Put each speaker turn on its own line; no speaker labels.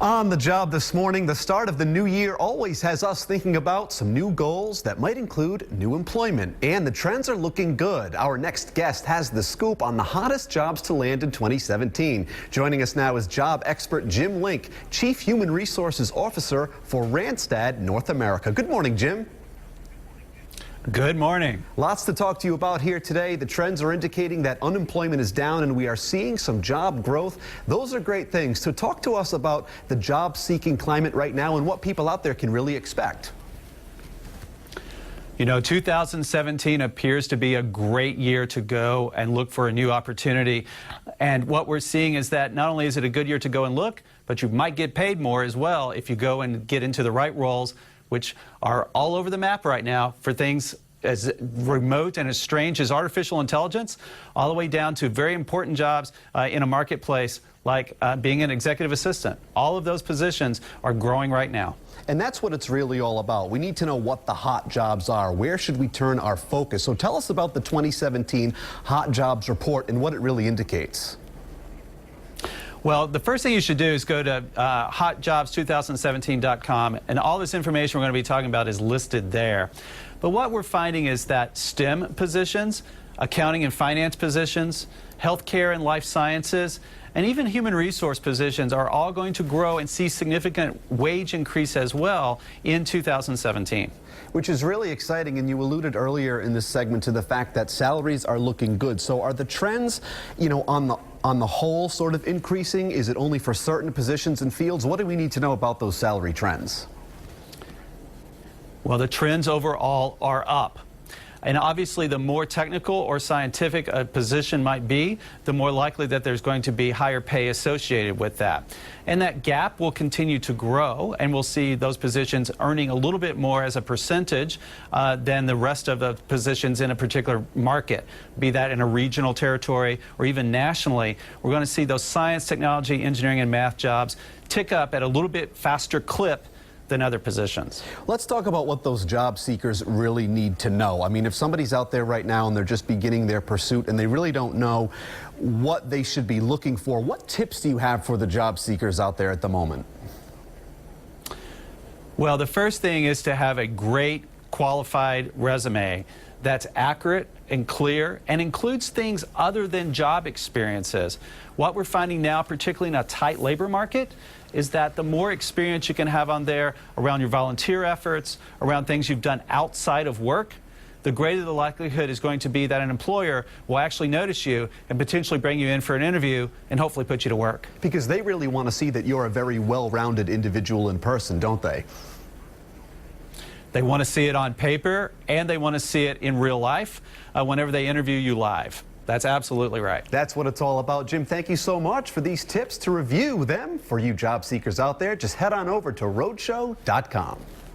On the job this morning, the start of the new year always has us thinking about some new goals that might include new employment, and the trends are looking good. Our next guest has the scoop on the hottest jobs to land in 2017. Joining us now is job expert Jim Link, Chief Human Resources Officer for Randstad North America. Good morning, Jim.
Good morning.
Lots to talk to you about here today. The trends are indicating that unemployment is down and we are seeing some job growth. Those are great things. So talk to us about the job-seeking climate right now and what people out there can really expect.
You know, 2017 appears to be a great year to go and look for a new opportunity. And what we're seeing is that not only is it a good year to go and look, but you might get paid more as well if you go and get into the right roles, which are all over the map right now for things as remote and as strange as artificial intelligence, all the way down to very important jobs in a marketplace like being an executive assistant. All of those positions are growing right now.
And that's what it's really all about. We need to know what the hot jobs are. Where should we turn our focus? So tell us about the 2017 Hot Jobs Report and what it really indicates.
Well, the first thing you should do is go to hotjobs2017.com, and all this information we're going to be talking about is listed there. But what we're finding is that STEM positions, accounting and finance positions, healthcare and life sciences, and even human resource positions are all going to grow and see significant wage increase as well in 2017.
Which is really exciting, and you alluded earlier in this segment to the fact that salaries are looking good. So are the trends, you know, on the whole sort of increasing? Is it only for certain positions and fields? What do we need to know about those salary trends?
Well, the trends overall are up. And obviously, the more technical or scientific a position might be, the more likely that there's going to be higher pay associated with that. And that gap will continue to grow, and we'll see those positions earning a little bit more as a percentage than the rest of the positions in a particular market, be that in a regional territory or even nationally. We're going to see those science, technology, engineering, and math jobs tick up at a little bit faster clip than other positions.
Let's talk about what those job seekers really need to know. I mean, if somebody's out there right now and they're just beginning their pursuit and they really don't know what they should be looking for, what tips do you have for the job seekers out there at the moment?
Well, the first thing is to have a great qualified resume that's accurate and clear and includes things other than job experiences. What we're finding now, particularly in a tight labor market, is that the more experience you can have on there around your volunteer efforts, around things you've done outside of work, the greater the likelihood is going to be that an employer will actually notice you and potentially bring you in for an interview and hopefully put you to work.
Because they really want to see that you're a very well-rounded individual in person, don't they?
They want to see it on paper, and they want to see it in real life whenever they interview you live. That's absolutely right.
That's what it's all about. Jim, thank you so much for these tips. To review them for you job seekers out there, just head on over to roadshow.com.